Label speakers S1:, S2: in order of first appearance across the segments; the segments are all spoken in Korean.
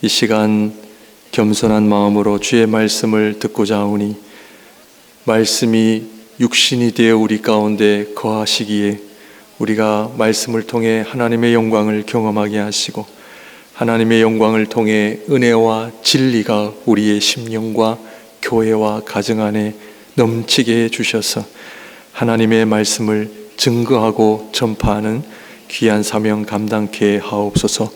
S1: 이 시간 겸손한 마음으로 주의 말씀을 듣고자 하오니 말씀이 육신이 되어 우리 가운데 거하시기에 우리가 말씀을 통해 하나님의 영광을 경험하게 하시고 하나님의 영광을 통해 은혜와 진리가 우리의 심령과 교회와 가정 안에 넘치게 해주셔서 하나님의 말씀을 증거하고 전파하는 귀한 사명 감당케 하옵소서.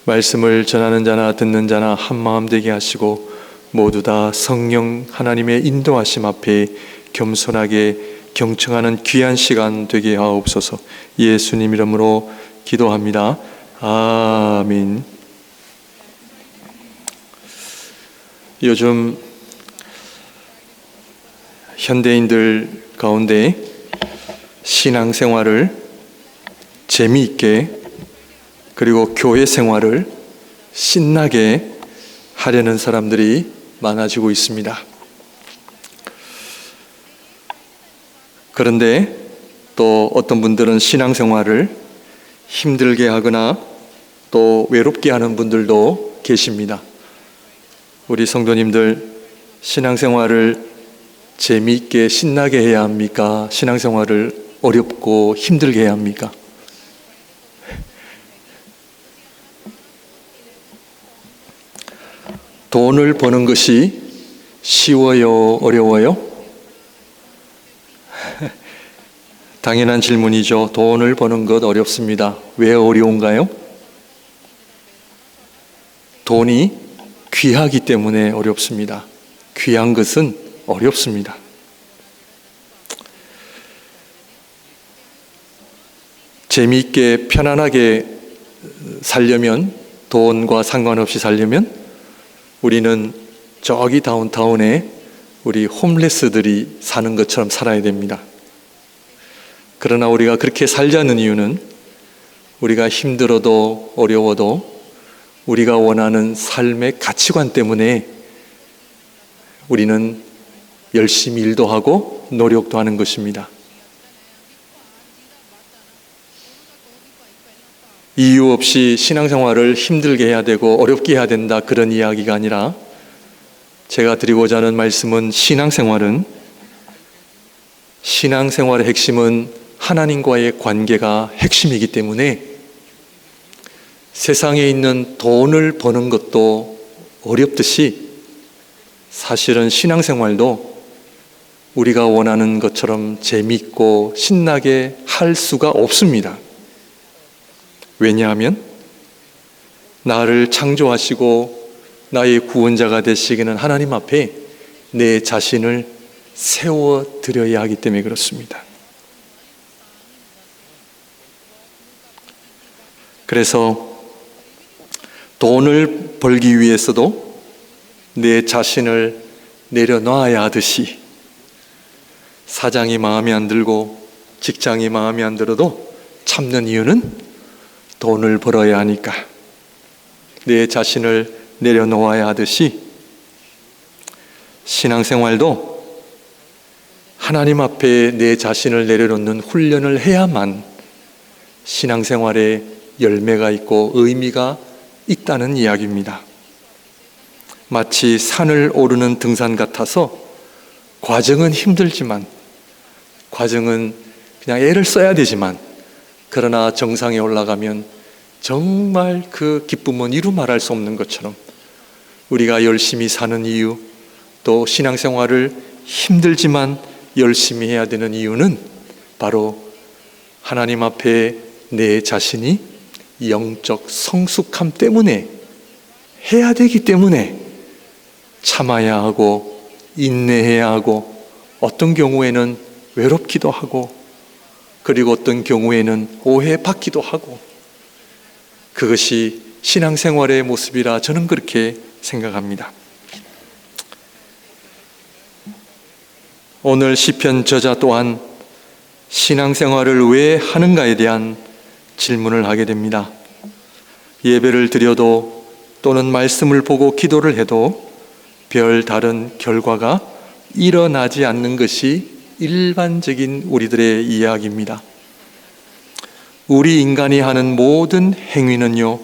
S1: 말씀을 전하는 자나 듣는 자나 한마음 되게 하시고 모두 다 성령 하나님의 인도하심 앞에 겸손하게 경청하는 귀한 시간 되게 하옵소서. 예수님 이름으로 기도합니다. 아멘. 요즘 현대인들 가운데 신앙생활을 재미있게 그리고 교회 생활을 신나게 하려는 사람들이 많아지고 있습니다. 그런데 또 어떤 분들은 신앙생활을 힘들게 하거나 또 외롭게 하는 분들도 계십니다. 우리 성도님들, 신앙생활을 재미있게 신나게 해야 합니까? 신앙생활을 어렵고 힘들게 해야 합니까? 돈을 버는 것이 쉬워요? 어려워요? 당연한 질문이죠. 돈을 버는 것 어렵습니다. 왜 어려운가요? 돈이 귀하기 때문에 어렵습니다. 귀한 것은 어렵습니다. 재미있게 편안하게 살려면, 돈과 상관없이 살려면 우리는 저기 다운타운에 우리 홈레스들이 사는 것처럼 살아야 됩니다. 그러나 우리가 그렇게 살자는 이유는 우리가 힘들어도 어려워도 우리가 원하는 삶의 가치관 때문에 우리는 열심히 일도 하고 노력도 하는 것입니다. 이유 없이 신앙생활을 힘들게 해야 되고 어렵게 해야 된다, 그런 이야기가 아니라 제가 드리고자 하는 말씀은 신앙생활의 핵심은 하나님과의 관계가 핵심이기 때문에 세상에 있는 돈을 버는 것도 어렵듯이 사실은 신앙생활도 우리가 원하는 것처럼 재미있고 신나게 할 수가 없습니다. 왜냐하면 나를 창조하시고 나의 구원자가 되시기는 하나님 앞에 내 자신을 세워드려야 하기 때문에 그렇습니다. 그래서 돈을 벌기 위해서도 내 자신을 내려놔야 하듯이 사장이 마음에 안 들고 직장이 마음에 안 들어도 참는 이유는 돈을 벌어야 하니까 내 자신을 내려놓아야 하듯이 신앙생활도 하나님 앞에 내 자신을 내려놓는 훈련을 해야만 신앙생활에 열매가 있고 의미가 있다는 이야기입니다. 마치 산을 오르는 등산 같아서 과정은 힘들지만 과정은 그냥 애를 써야 되지만 그러나 정상에 올라가면 정말 그 기쁨은 이루 말할 수 없는 것처럼 우리가 열심히 사는 이유, 또 신앙생활을 힘들지만 열심히 해야 되는 이유는 바로 하나님 앞에 내 자신이 영적 성숙함 때문에, 해야 되기 때문에 참아야 하고 인내해야 하고 어떤 경우에는 외롭기도 하고 그리고 어떤 경우에는 오해받기도 하고 그것이 신앙생활의 모습이라 저는 그렇게 생각합니다. 오늘 시편 저자 또한 신앙생활을 왜 하는가에 대한 질문을 하게 됩니다. 예배를 드려도 또는 말씀을 보고 기도를 해도 별 다른 결과가 일어나지 않는 것이 일반적인 우리들의 이야기입니다. 우리 인간이 하는 모든 행위는요,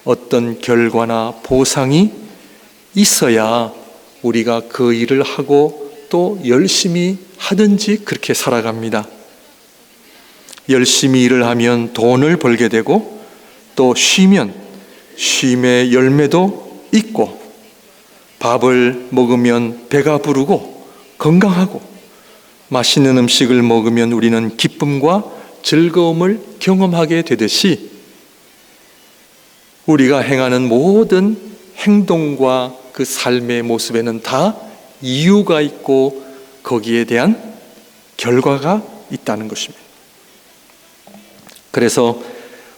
S1: 어떤 결과나 보상이 있어야 우리가 그 일을 하고 또 열심히 하든지 그렇게 살아갑니다. 열심히 일을 하면 돈을 벌게 되고, 또 쉬면 쉼의 열매도 있고, 밥을 먹으면 배가 부르고 건강하고, 맛있는 음식을 먹으면 우리는 기쁨과 즐거움을 경험하게 되듯이, 우리가 행하는 모든 행동과 그 삶의 모습에는 다 이유가 있고 거기에 대한 결과가 있다는 것입니다. 그래서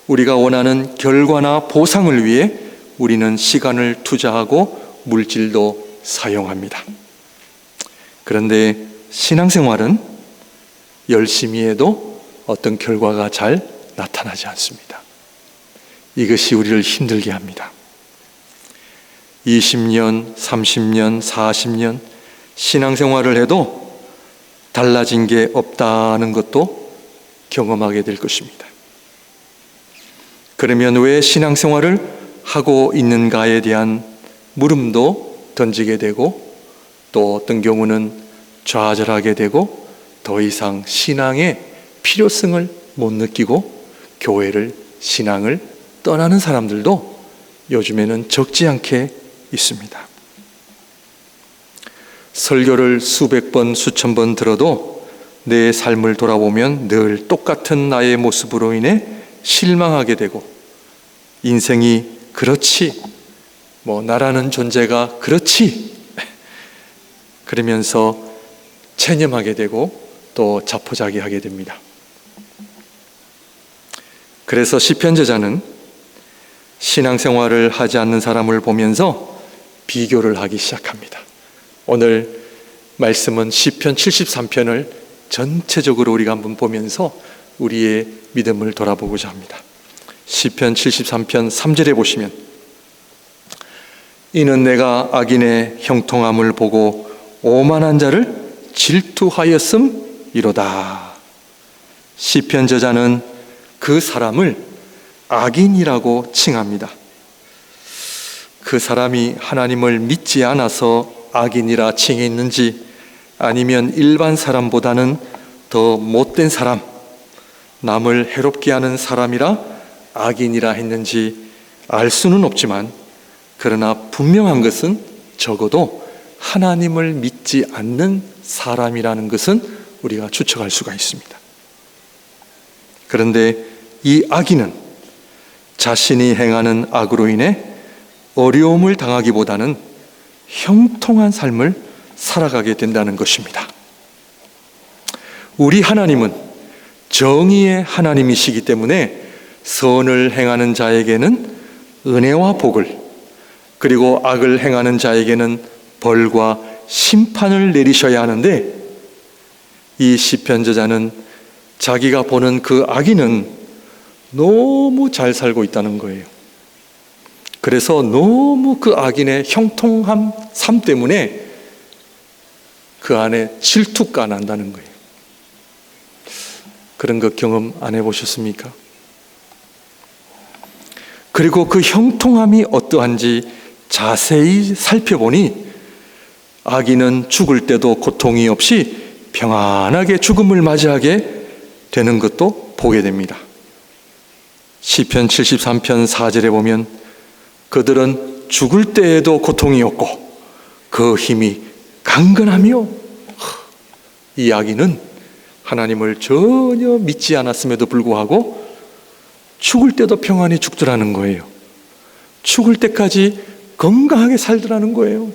S1: 우리가 원하는 결과나 보상을 위해 우리는 시간을 투자하고 물질도 사용합니다. 그런데 신앙생활은 열심히 해도 어떤 결과가 잘 나타나지 않습니다. 이것이 우리를 힘들게 합니다. 20년, 30년, 40년 신앙생활을 해도 달라진 게 없다는 것도 경험하게 될 것입니다. 그러면 왜 신앙생활을 하고 있는가에 대한 물음도 던지게 되고, 또 어떤 경우는 좌절하게 되고 더 이상 신앙의 필요성을 못 느끼고 교회를, 신앙을 떠나는 사람들도 요즘에는 적지 않게 있습니다. 설교를 수백 번, 수천 번 들어도 내 삶을 돌아보면 늘 똑같은 나의 모습으로 인해 실망하게 되고, 인생이 그렇지, 나라는 존재가 그렇지, 그러면서 체념하게 되고 또 자포자기하게 됩니다. 그래서 시편 저자는 신앙생활을 하지 않는 사람을 보면서 비교를 하기 시작합니다. 오늘 말씀은 시편 73편을 전체적으로 우리가 한번 보면서 우리의 믿음을 돌아보고자 합니다. 시편 73편 3절에 보시면, 이는 내가 악인의 형통함을 보고 오만한 자를 질투하였음이로다. 시편 저자는 그 사람을 악인이라고 칭합니다. 그 사람이 하나님을 믿지 않아서 악인이라 칭했는지, 아니면 일반 사람보다는 더 못된 사람, 남을 해롭게 하는 사람이라 악인이라 했는지 알 수는 없지만, 그러나 분명한 것은 적어도 하나님을 믿지 않는 사람이라는 것은 우리가 추측할 수가 있습니다. 그런데 이 악인은 자신이 행하는 악으로 인해 어려움을 당하기보다는 형통한 삶을 살아가게 된다는 것입니다. 우리 하나님은 정의의 하나님이시기 때문에 선을 행하는 자에게는 은혜와 복을, 그리고 악을 행하는 자에게는 벌과 심판을 내리셔야 하는데, 이 시편 저자는 자기가 보는 그 악인은 너무 잘 살고 있다는 거예요. 그래서 너무 그 악인의 형통한 삶 때문에 그 안에 질투가 난다는 거예요. 그런 거 경험 안 해보셨습니까? 그리고 그 형통함이 어떠한지 자세히 살펴보니, 악인은 죽을 때도 고통이 없이 평안하게 죽음을 맞이하게 되는 것도 보게 됩니다. 시편 73편 4절에 보면, 그들은 죽을 때에도 고통이 없고 그 힘이 강건하며, 이 악인은 하나님을 전혀 믿지 않았음에도 불구하고 죽을 때도 평안히 죽더라는 거예요. 죽을 때까지 건강하게 살더라는 거예요.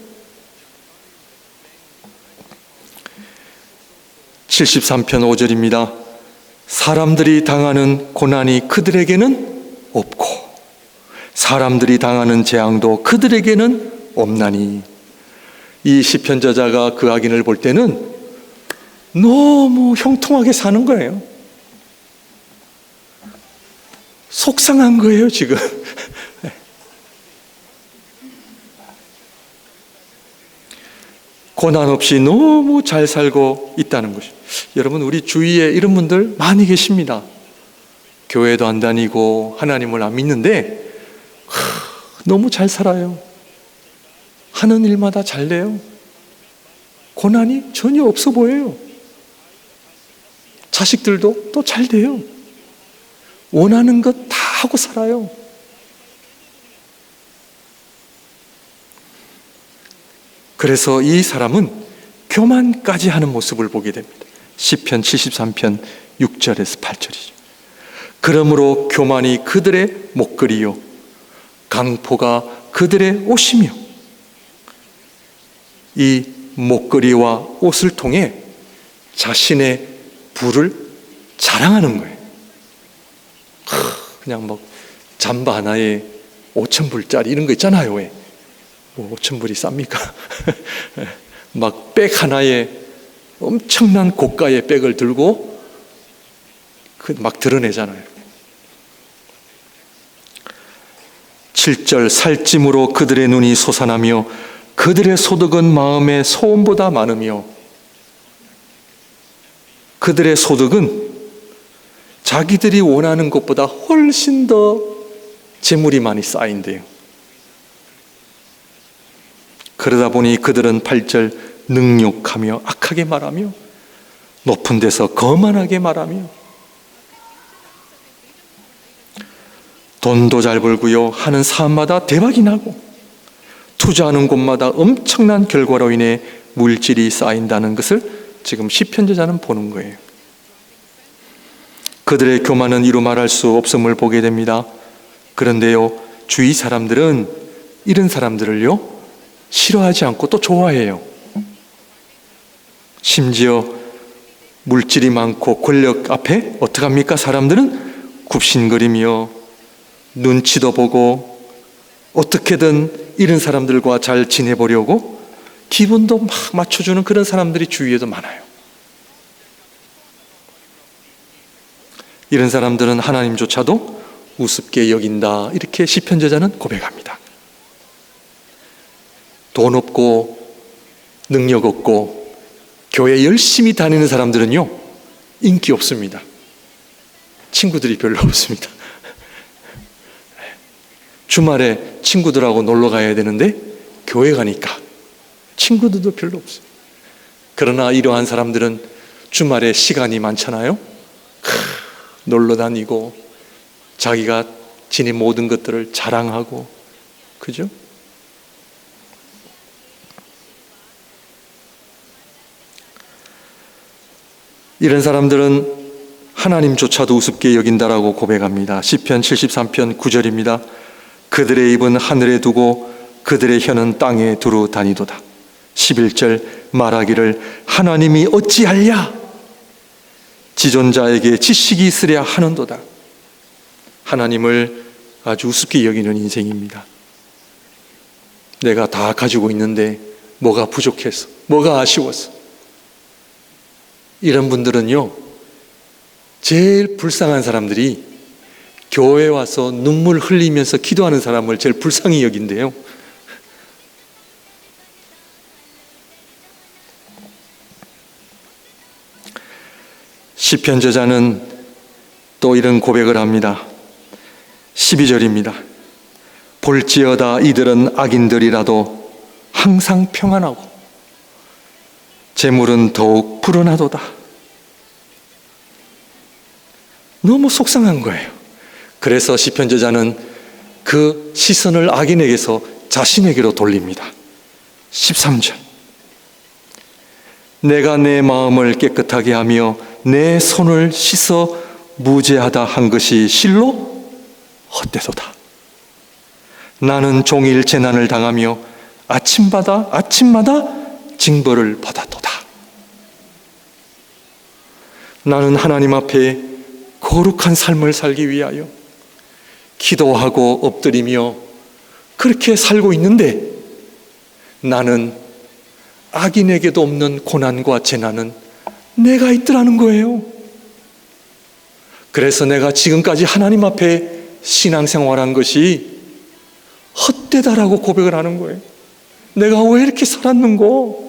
S1: 73편 5절입니다. 사람들이 당하는 고난이 그들에게는 없고 사람들이 당하는 재앙도 그들에게는 없나니. 이 시편 저자가 그 악인을 볼 때는 너무 형통하게 사는 거예요. 속상한 거예요, 지금. 고난 없이 너무 잘 살고 있다는 것이. 여러분, 우리 주위에 이런 분들 많이 계십니다. 교회도 안 다니고 하나님을 안 믿는데 너무 잘 살아요. 하는 일마다 잘 돼요. 고난이 전혀 없어 보여요. 자식들도 또 잘 돼요. 원하는 것 다 하고 살아요. 그래서 이 사람은 교만까지 하는 모습을 보게 됩니다. 시편 73편 6절에서 8절이죠. 그러므로 교만이 그들의 목걸이요 강포가 그들의 옷이며, 이 목걸이와 옷을 통해 자신의 부를 자랑하는 거예요. 그냥 뭐 잠바 하나에 5,000불짜리 이런 거 있잖아요. 왜? 뭐 5,000불이 쌉니까? 막 백 하나에 엄청난 고가의 백을 들고 막 드러내잖아요. 7절 살찜으로 그들의 눈이 솟아나며 그들의 소득은 마음의 소음보다 많으며, 그들의 소득은 자기들이 원하는 것보다 훨씬 더 재물이 많이 쌓인대요. 그러다 보니 그들은 8절 능욕하며 악하게 말하며 높은 데서 거만하게 말하며 돈도 잘 벌고요 하는 사람마다 대박이 나고 투자하는 곳마다 엄청난 결과로 인해 물질이 쌓인다는 것을 지금 시편저자는 보는 거예요. 그들의 교만은 이루 말할 수 없음을 보게 됩니다. 그런데요, 주위 사람들은 이런 사람들을요 싫어하지 않고 또 좋아해요. 심지어 물질이 많고 권력 앞에 어떡합니까? 사람들은 굽신거리며 눈치도 보고 어떻게든 이런 사람들과 잘 지내보려고 기분도 막 맞춰주는 그런 사람들이 주위에도 많아요. 이런 사람들은 하나님조차도 우습게 여긴다, 이렇게 시편저자는 고백합니다. 돈 없고 능력 없고 교회 열심히 다니는 사람들은요 인기 없습니다. 친구들이 별로 없습니다. 주말에 친구들하고 놀러 가야 되는데 교회 가니까 친구들도 별로 없어요. 그러나 이러한 사람들은 주말에 시간이 많잖아요. 놀러 다니고 자기가 지닌 모든 것들을 자랑하고, 그죠? 이런 사람들은 하나님조차도 우습게 여긴다라고 고백합니다. 시편 73편 9절입니다. 그들의 입은 하늘에 두고 그들의 혀는 땅에 두루 다니도다. 11절 말하기를 하나님이 어찌하랴, 지존자에게 지식이 있으랴 하는도다. 하나님을 아주 우습게 여기는 인생입니다. 내가 다 가지고 있는데 뭐가 부족해서, 뭐가 아쉬워서. 이런 분들은요 제일 불쌍한 사람들이 교회에 와서 눈물 흘리면서 기도하는 사람을 제일 불쌍히 여긴대요. 시편 저자는 또 이런 고백을 합니다. 12절입니다. 볼지어다 이들은 악인들이라도 항상 평안하고 재물은 더욱 불어나도다. 너무 속상한 거예요. 그래서 시편 저자는 그 시선을 악인에게서 자신에게로 돌립니다. 13절 내가 내 마음을 깨끗하게 하며 내 손을 씻어 무죄하다 한 것이 실로 헛되도다. 나는 종일 재난을 당하며 아침마다 징벌을 받았도다. 나는 하나님 앞에 거룩한 삶을 살기 위하여 기도하고 엎드리며 그렇게 살고 있는데 나는 악인에게도 없는 고난과 재난은 내가 있더라는 거예요. 그래서 내가 지금까지 하나님 앞에 신앙생활한 것이 헛되다라고 고백을 하는 거예요. 내가 왜 이렇게 살았는고?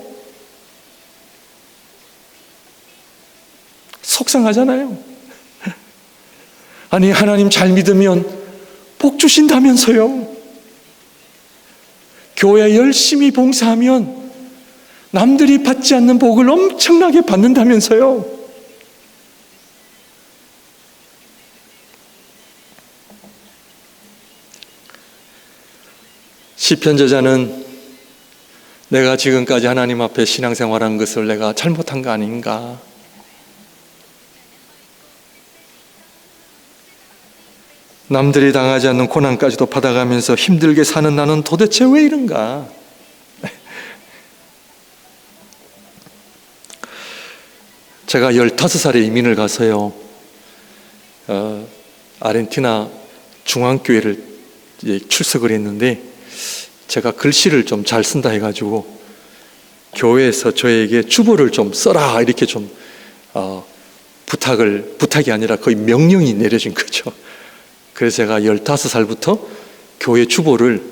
S1: 속상하잖아요. 아니 하나님 잘 믿으면 복 주신다면서요. 교회 열심히 봉사하면 남들이 받지 않는 복을 엄청나게 받는다면서요. 시편 저자는 내가 지금까지 하나님 앞에 신앙생활한 것을 내가 잘못한 거 아닌가? 남들이 당하지 않는 고난까지도 받아가면서 힘들게 사는 나는 도대체 왜 이런가? 제가 15살에 이민을 가서요, 아르헨티나 중앙교회를 출석을 했는데, 제가 글씨를 좀 잘 쓴다 해가지고 교회에서 저에게 주보를 좀 써라 이렇게 좀 부탁이 아니라 거의 명령이 내려진 거죠. 그래서 제가 15살부터 교회 주보를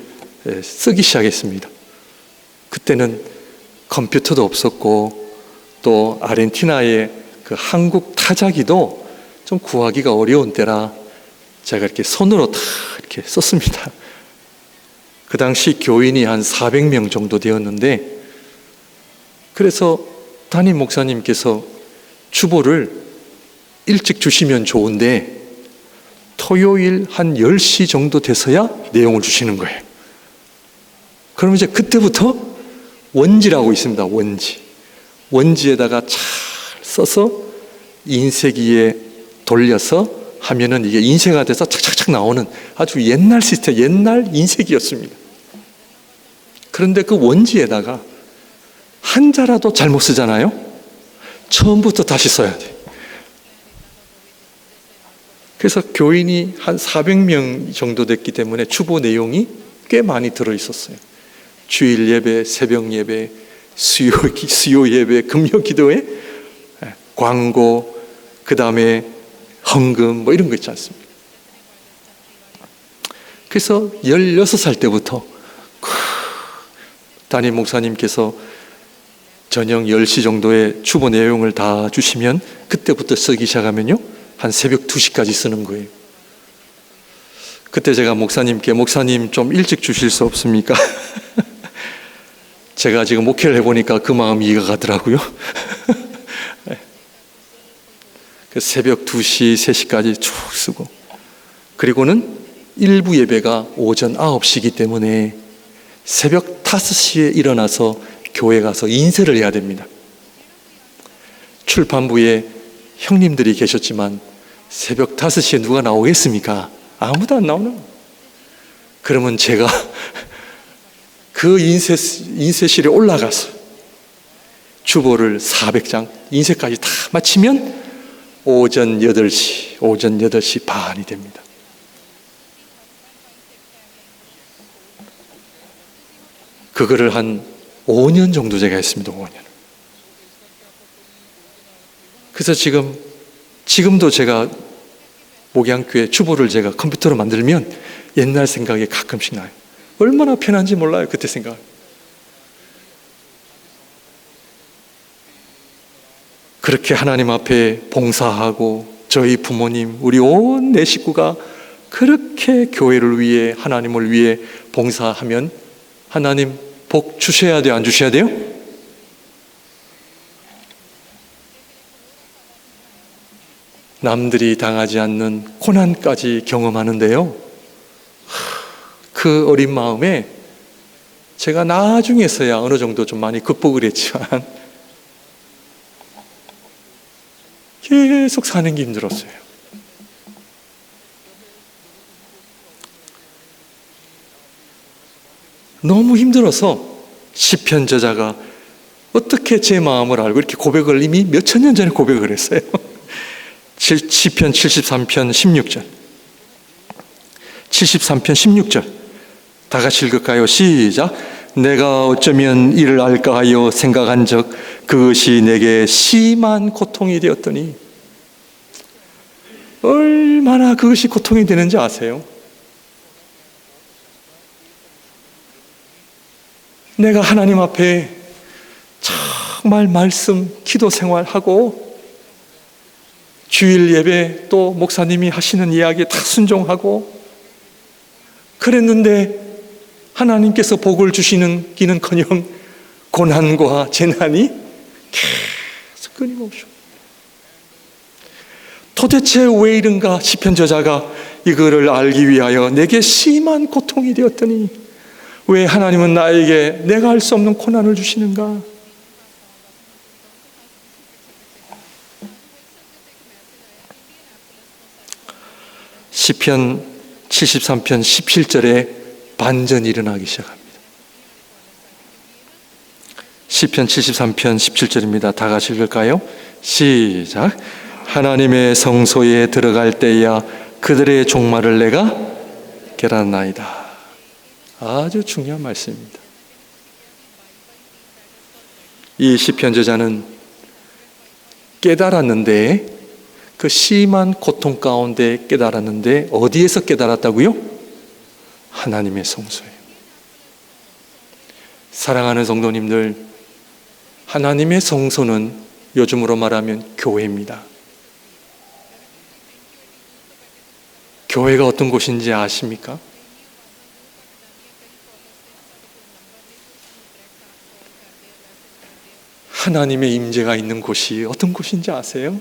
S1: 쓰기 시작했습니다. 그때는 컴퓨터도 없었고 또 아르헨티나의 그 한국 타자기도 좀 구하기가 어려운 때라 제가 이렇게 손으로 다 이렇게 썼습니다. 그 당시 교인이 한 400명 정도 되었는데, 그래서 담임 목사님께서 주보를 일찍 주시면 좋은데 토요일 한 10시 정도 돼서야 내용을 주시는 거예요. 그럼 이제 그때부터 원지라고 있습니다. 원지에다가 잘 써서 인쇄기에 돌려서 하면은 이게 인쇄가 돼서 착착착 나오는 아주 옛날 시스템, 옛날 인쇄기였습니다. 그런데 그 원지에다가 한자라도 잘못 쓰잖아요. 처음부터 다시 써야 돼. 그래서 교인이 한 400명 정도 됐기 때문에 주보 내용이 꽤 많이 들어있었어요. 주일 예배, 새벽 예배, 수요 예배, 금요 기도회, 광고, 그 다음에 헌금 뭐 이런 거 있지 않습니까? 그래서 16살 때부터 담임 목사님께서 저녁 10시 정도에 주보 내용을 다 주시면 그때부터 쓰기 시작하면요 한 새벽 2시까지 쓰는 거예요. 그때 제가 목사님께 목사님 좀 일찍 주실 수 없습니까? 제가 지금 목회를 해보니까 그 마음이 이해가 가더라고요. 새벽 2시, 3시까지 쭉 쓰고, 그리고는 일부 예배가 오전 9시이기 때문에 새벽 5시에 일어나서 교회 가서 인쇄를 해야 됩니다. 출판부에 형님들이 계셨지만 새벽 5시에 누가 나오겠습니까? 아무도 안 나오는 거예요. 그러면 제가 그 인쇄실에 올라가서 주보를 400장, 인쇄까지 다 마치면 오전 8시 반이 됩니다. 그거를 한 5년 정도 제가 했습니다. 5년. 그래서 지금도 제가 목양교회 주보를 제가 컴퓨터로 만들면 옛날 생각이 가끔씩 나요. 얼마나 편한지 몰라요. 그때 생각. 그렇게 하나님 앞에 봉사하고 저희 부모님, 우리 온 내 식구가 그렇게 교회를 위해, 하나님을 위해 봉사하면 하나님 복 주셔야 돼요? 안 주셔야 돼요? 남들이 당하지 않는 고난까지 경험하는데요, 그 어린 마음에 제가 나중에서야 어느 정도 좀 많이 극복을 했지만 계속 사는 게 힘들었어요. 너무 힘들어서 시편 저자가 어떻게 제 마음을 알고 이렇게 고백을 이미 몇천 년 전에 고백을 했어요. 시편 73편 16절. 73편 16절. 다 같이 읽을까요? 시작. 내가 어쩌면 이를 알까 하여 생각한 적 그것이 내게 심한 고통이 되었더니. 얼마나 그것이 고통이 되는지 아세요? 내가 하나님 앞에 정말 말씀, 기도 생활하고 주일 예배 또 목사님이 하시는 이야기에 다 순종하고 그랬는데 하나님께서 복을 주시는 기는커녕 고난과 재난이 계속 끊임없이. 도대체 왜 이런가? 시편 저자가 이거를 알기 위하여 내게 심한 고통이 되었더니 왜 하나님은 나에게 내가 알 수 없는 고난을 주시는가? 시편 73편 17절에 반전이 일어나기 시작합니다. 시편 73편 17절입니다. 다 같이 읽을까요? 시작. 하나님의 성소에 들어갈 때야 그들의 종말을 내가 깨닫나이다. 아주 중요한 말씀입니다. 이 시편 저자는 깨달았는데, 그 심한 고통 가운데 깨달았는데 어디에서 깨달았다고요? 하나님의 성소예요. 사랑하는 성도님들, 하나님의 성소는 요즘으로 말하면 교회입니다. 교회가 어떤 곳인지 아십니까? 하나님의 임재가 있는 곳이 어떤 곳인지 아세요?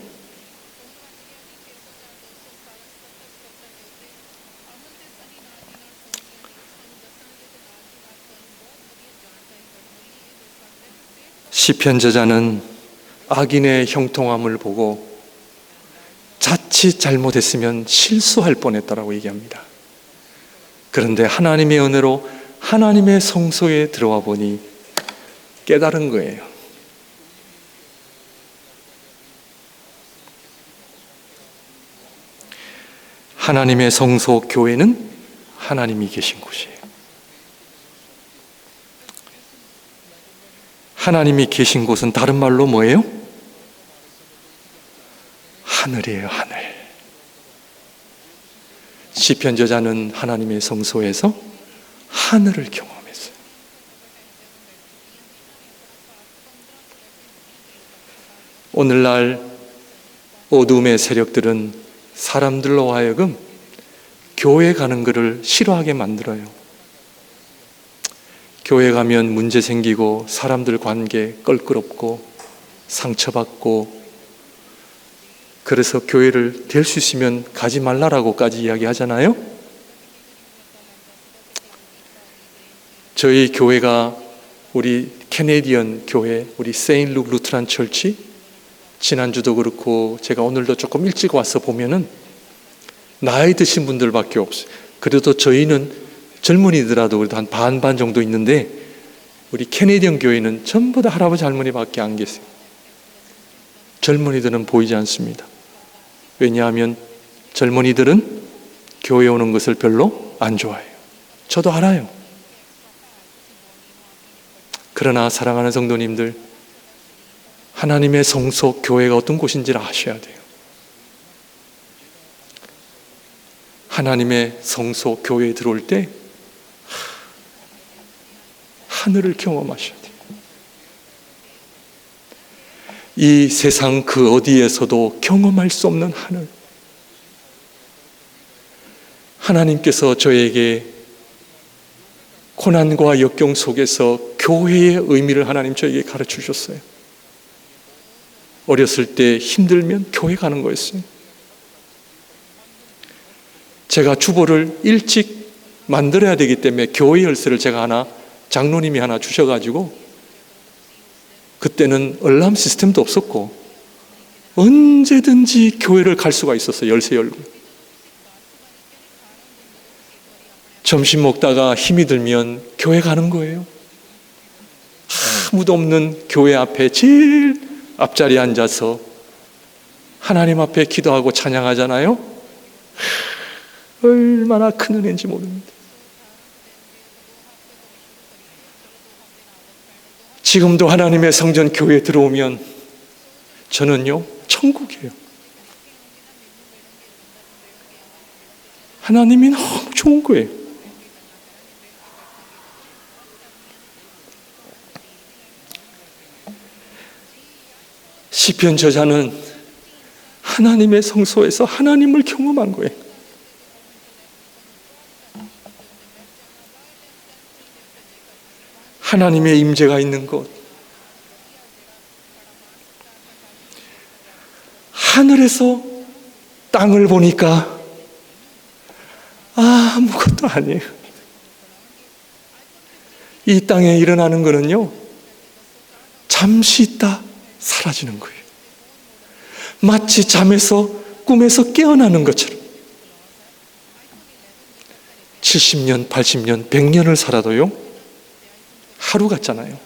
S1: 시편 저자는 악인의 형통함을 보고 자칫 잘못했으면 실수할 뻔했다라고 얘기합니다. 그런데 하나님의 은혜로 하나님의 성소에 들어와 보니 깨달은 거예요. 하나님의 성소 교회는 하나님이 계신 곳이에요. 하나님이 계신 곳은 다른 말로 뭐예요? 하늘이에요, 하늘. 시편 저자는 하나님의 성소에서 하늘을 경험했어요. 오늘날 어둠의 세력들은 사람들로 하여금 교회 가는 것을 싫어하게 만들어요. 교회 가면 문제 생기고 사람들 관계 껄끄럽고 상처받고, 그래서 교회를 될 수 있으면 가지 말라라고까지 이야기하잖아요. 저희 교회가, 우리 캐네디언 교회, 우리 세인 룩 루트란 철치, 지난주도 그렇고 제가 오늘도 조금 일찍 와서 보면은 나이 드신 분들밖에 없어요. 그래도 저희는 젊은이들아도 그래도 한 반반 정도 있는데, 우리 캐네디언 교회는 전부 다 할아버지 할머니밖에 안 계세요. 젊은이들은 보이지 않습니다. 왜냐하면 젊은이들은 교회 오는 것을 별로 안 좋아해요. 저도 알아요. 그러나 사랑하는 성도님들, 하나님의 성소 교회가 어떤 곳인지를 아셔야 돼요. 하나님의 성소 교회에 들어올 때 하늘을 경험하셔야 돼요. 이 세상 그 어디에서도 경험할 수 없는 하늘. 하나님께서 저에게 고난과 역경 속에서 교회의 의미를 하나님 저에게 가르쳐 주셨어요. 어렸을 때 힘들면 교회 가는 거였어요. 제가 주보를 일찍 만들어야 되기 때문에 교회 열쇠를 제가 하나, 장로님이 하나 주셔가지고, 그때는 알람 시스템도 없었고 언제든지 교회를 갈 수가 있었어요. 열쇠 열고. 점심 먹다가 힘이 들면 교회 가는 거예요. 아무도 없는 교회 앞에 제일 앞자리에 앉아서 하나님 앞에 기도하고 찬양하잖아요. 얼마나 큰 은혜인지 모릅니다. 지금도 하나님의 성전 교회에 들어오면 저는요, 천국이에요. 하나님이 너무 좋은 거예요. 시편 저자는 하나님의 성소에서 하나님을 경험한 거예요. 하나님의 임재가 있는 곳, 하늘에서 땅을 보니까 아무것도 아니에요. 이 땅에 일어나는 거는요, 잠시 있다 사라지는 거예요. 마치 잠에서 꿈에서 깨어나는 것처럼 70년, 80년, 100년을 살아도요, 하루 같잖아요.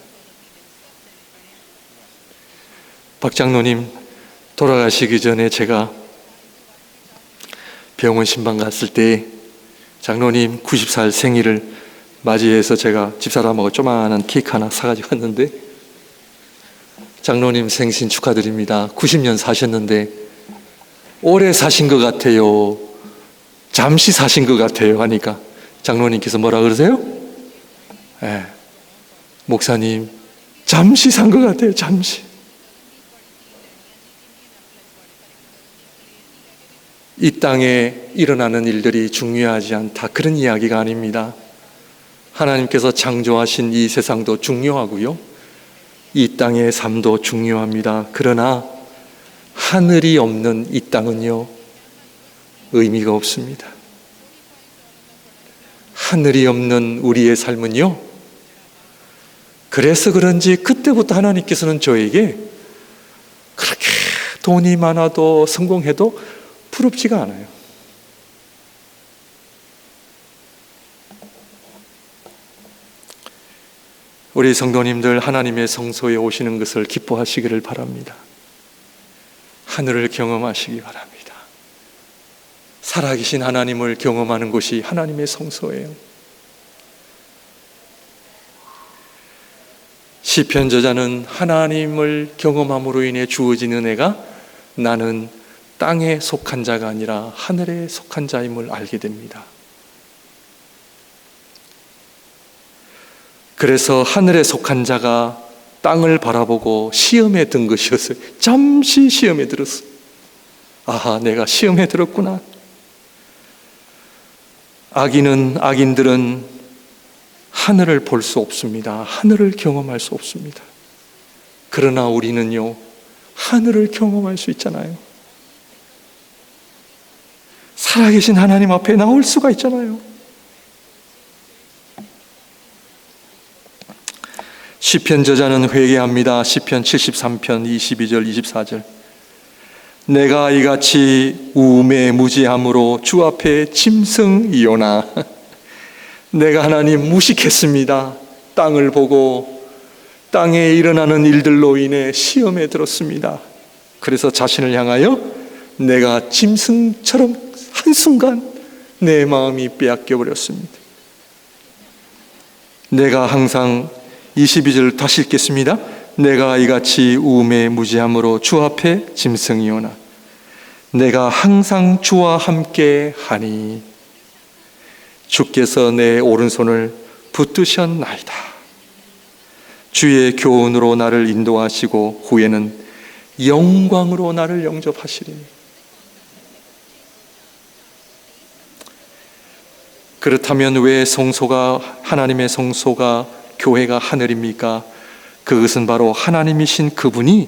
S1: 박 장로님 돌아가시기 전에 제가 병원 신방 갔을 때 장로님 90살 생일을 맞이해서 제가 집사람하고 조그마한 케이크 하나 사가지고 왔는데, 장로님 생신 축하드립니다. 90년 사셨는데 오래 사신 것 같아요, 잠시 사신 것 같아요 하니까 장로님께서 뭐라 그러세요? 목사님 잠시 산 것 같아요, 잠시. 이 땅에 일어나는 일들이 중요하지 않다, 그런 이야기가 아닙니다. 하나님께서 창조하신 이 세상도 중요하고요, 이 땅의 삶도 중요합니다. 그러나 하늘이 없는 이 땅은요, 의미가 없습니다. 하늘이 없는 우리의 삶은요, 그래서 그런지 그때부터 하나님께서는 저에게 그렇게 돈이 많아도 성공해도 부럽지가 않아요. 우리 성도님들, 하나님의 성소에 오시는 것을 기뻐하시기를 바랍니다. 하늘을 경험하시기 바랍니다. 살아계신 하나님을 경험하는 곳이 하나님의 성소예요. 시편 저자는 하나님을 경험함으로 인해 주어진 은혜가 나는 땅에 속한 자가 아니라 하늘에 속한 자임을 알게 됩니다. 그래서 하늘에 속한 자가 땅을 바라보고 시험에 든 것이었어요. 잠시 시험에 들었어요. 아하, 내가 시험에 들었구나. 악인들은 하늘을 볼 수 없습니다. 하늘을 경험할 수 없습니다. 그러나 우리는요, 하늘을 경험할 수 있잖아요. 살아계신 하나님 앞에 나올 수가 있잖아요. 시편 저자는 회개합니다. 시편 73편 22절 24절. 내가 이같이 우음에 무지함으로 주 앞에 짐승이오나. 내가 하나님 무식했습니다. 땅을 보고 땅에 일어나는 일들로 인해 시험에 들었습니다. 그래서 자신을 향하여 내가 짐승처럼 한순간 내 마음이 빼앗겨 버렸습니다. 내가 항상 22절 다시 읽겠습니다. 내가 이같이 우음에 무지함으로 주 앞에 짐승이오나 내가 항상 주와 함께 하니 주께서 내 오른손을 붙드셨나이다. 주의 교훈으로 나를 인도하시고 후에는 영광으로 나를 영접하시리니. 그렇다면 왜 성소가, 하나님의 성소가, 교회가 하늘입니까? 그것은 바로 하나님이신 그분이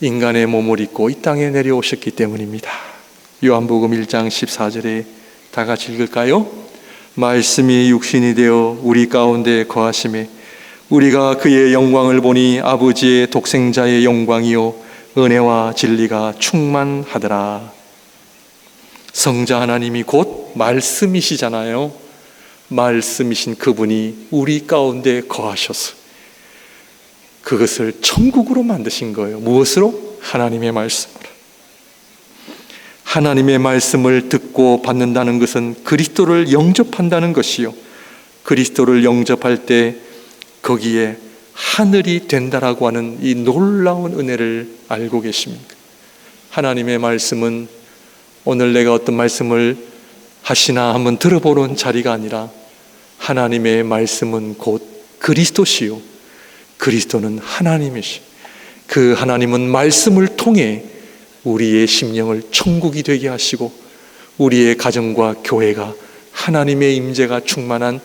S1: 인간의 몸을 입고 이 땅에 내려오셨기 때문입니다. 요한복음 1장 14절에 다 같이 읽을까요? 말씀이 육신이 되어 우리 가운데 거하심에 우리가 그의 영광을 보니 아버지의 독생자의 영광이요 은혜와 진리가 충만하더라. 성자 하나님이 곧 말씀이시잖아요. 말씀이신 그분이 우리 가운데 거하셔서 그것을 천국으로 만드신 거예요. 무엇으로? 하나님의 말씀으로. 하나님의 말씀을 듣고 받는다는 것은 그리스도를 영접한다는 것이요, 그리스도를 영접할 때 거기에 하늘이 된다라고 하는 이 놀라운 은혜를 알고 계십니까? 하나님의 말씀은 오늘 내가 어떤 말씀을 하시나 한번 들어보는 자리가 아니라 하나님의 말씀은 곧 그리스도시요 그리스도는 하나님이시. 그 하나님은 말씀을 통해 우리의 심령을 천국이 되게 하시고 우리의 가정과 교회가 하나님의 임재가 충만한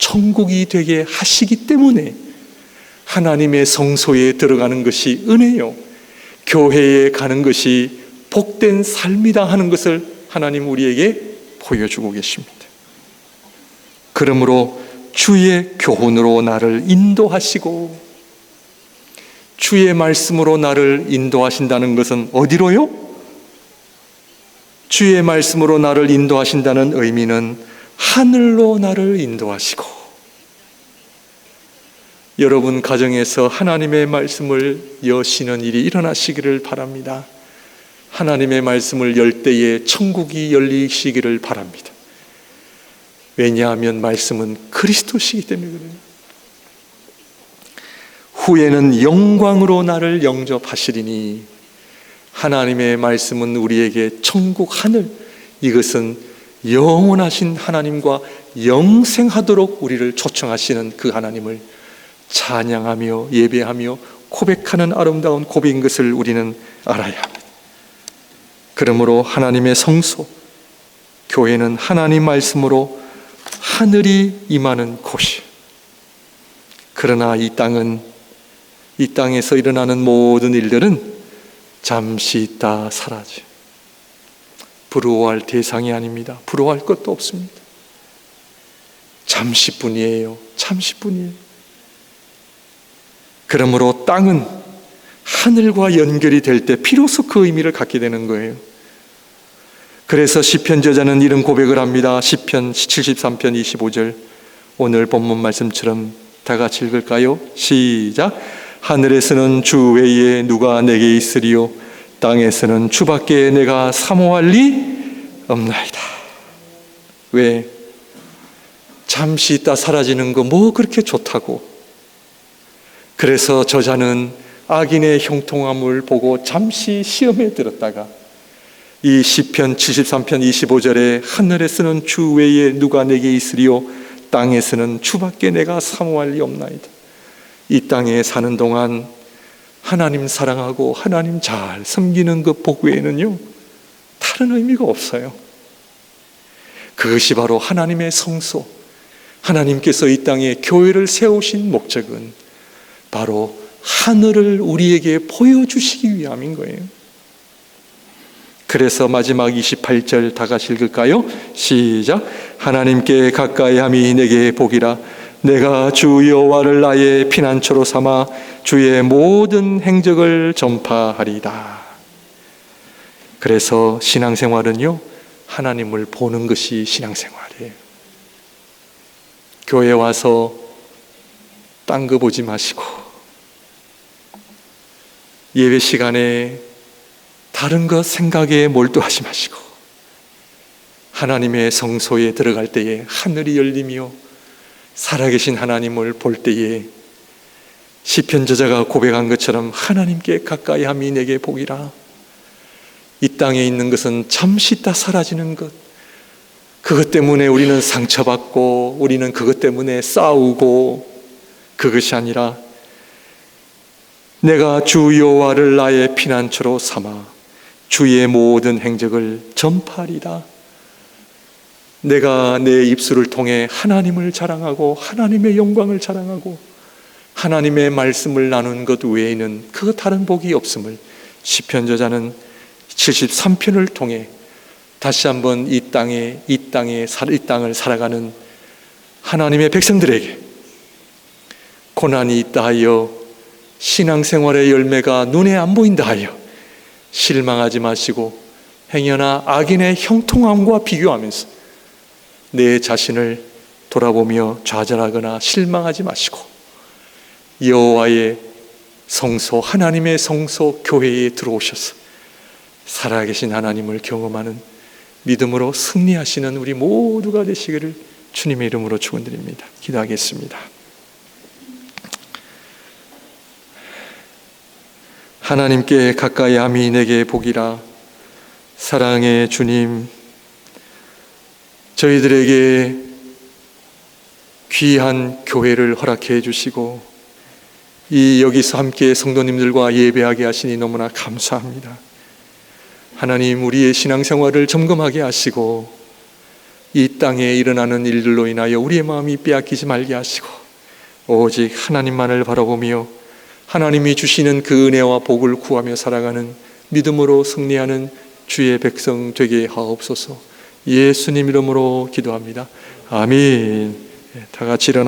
S1: 천국이 되게 하시기 때문에 하나님의 성소에 들어가는 것이 은혜요, 교회에 가는 것이 복된 삶이다 하는 것을 하나님 우리에게 보여주고 계십니다. 그러므로 주의 교훈으로 나를 인도하시고, 주의 말씀으로 나를 인도하신다는 것은 어디로요? 주의 말씀으로 나를 인도하신다는 의미는 하늘로 나를 인도하시고, 여러분 가정에서 하나님의 말씀을 여시는 일이 일어나시기를 바랍니다. 하나님의 말씀을 열 때에 천국이 열리시기를 바랍니다. 왜냐하면 말씀은 그리스도시기 때문에 그래요. 후에는 영광으로 나를 영접하시리니, 하나님의 말씀은 우리에게 천국 하늘, 이것은 영원하신 하나님과 영생하도록 우리를 초청하시는 그 하나님을 찬양하며 예배하며 고백하는 아름다운 고백인 것을 우리는 알아야 합니다. 그러므로 하나님의 성소, 교회는 하나님 말씀으로 하늘이 임하는 곳이, 그러나 이 땅에서 일어나는 모든 일들은 잠시 있다 사라져, 부러워할 대상이 아닙니다. 부러워할 것도 없습니다. 잠시뿐이에요. 잠시뿐이에요. 그러므로 땅은 하늘과 연결이 될 때 비로소 그 의미를 갖게 되는 거예요. 그래서 시편 저자는 이런 고백을 합니다. 시편 73편 25절, 오늘 본문 말씀처럼 다 같이 읽을까요? 시작. 하늘에서는 주 외에 누가 내게 있으리요, 땅에서는 주밖에 내가 사모할 리 없나이다. 왜? 잠시 있다 사라지는 거 뭐 그렇게 좋다고. 그래서 저자는 악인의 형통함을 보고 잠시 시험에 들었다가 이 시편 73편 25절에 하늘에서는 주 외에 누가 내게 있으리요, 땅에서는 주밖에 내가 사모할 리 없나이다. 이 땅에 사는 동안 하나님 사랑하고 하나님 잘 섬기는 그 복 외에는요 다른 의미가 없어요. 그것이 바로 하나님의 성소, 하나님께서 이 땅에 교회를 세우신 목적은 바로 하늘을 우리에게 보여주시기 위함인 거예요. 그래서 마지막 28절 다 같이 읽을까요? 시작. 하나님께 가까이함이 내게 복이라, 내가 주 여호와를 나의 피난처로 삼아 주의 모든 행적을 전파하리다. 그래서 신앙생활은요, 하나님을 보는 것이 신앙생활이에요. 교회 와서 딴 거 보지 마시고, 예배 시간에 다른 것 생각에 몰두하지 마시고, 하나님의 성소에 들어갈 때에 하늘이 열리며 살아계신 하나님을 볼 때에 시편 저자가 고백한 것처럼 하나님께 가까이함이 내게 복이라. 이 땅에 있는 것은 잠시 있다 사라지는 것, 그것 때문에 우리는 상처받고 우리는 그것 때문에 싸우고, 그것이 아니라 내가 주 여호와를 나의 피난처로 삼아 주의 모든 행적을 전파하리다. 내가 내 입술을 통해 하나님을 자랑하고 하나님의 영광을 자랑하고 하나님의 말씀을 나누는 것 외에는 그 다른 복이 없음을 시편 저자는 73편을 통해 다시 한번 이 땅을 살아가는 하나님의 백성들에게 고난이 있다 하여 신앙생활의 열매가 눈에 안 보인다 하여 실망하지 마시고 행여나 악인의 형통함과 비교하면서 내 자신을 돌아보며 좌절하거나 실망하지 마시고 여호와의 성소, 하나님의 성소 교회에 들어오셔서 살아계신 하나님을 경험하는 믿음으로 승리하시는 우리 모두가 되시기를 주님의 이름으로 축원드립니다. 기도하겠습니다. 하나님께 가까이함이 내게 복이라. 사랑의 주님, 저희들에게 귀한 교회를 허락해 주시고 여기서 함께 성도님들과 예배하게 하시니 너무나 감사합니다. 하나님, 우리의 신앙생활을 점검하게 하시고 이 땅에 일어나는 일들로 인하여 우리의 마음이 빼앗기지 말게 하시고 오직 하나님만을 바라보며 하나님이 주시는 그 은혜와 복을 구하며 살아가는 믿음으로 승리하는 주의 백성 되게 하옵소서. 예수님 이름으로 기도합니다. 아멘. 다 같이 일어나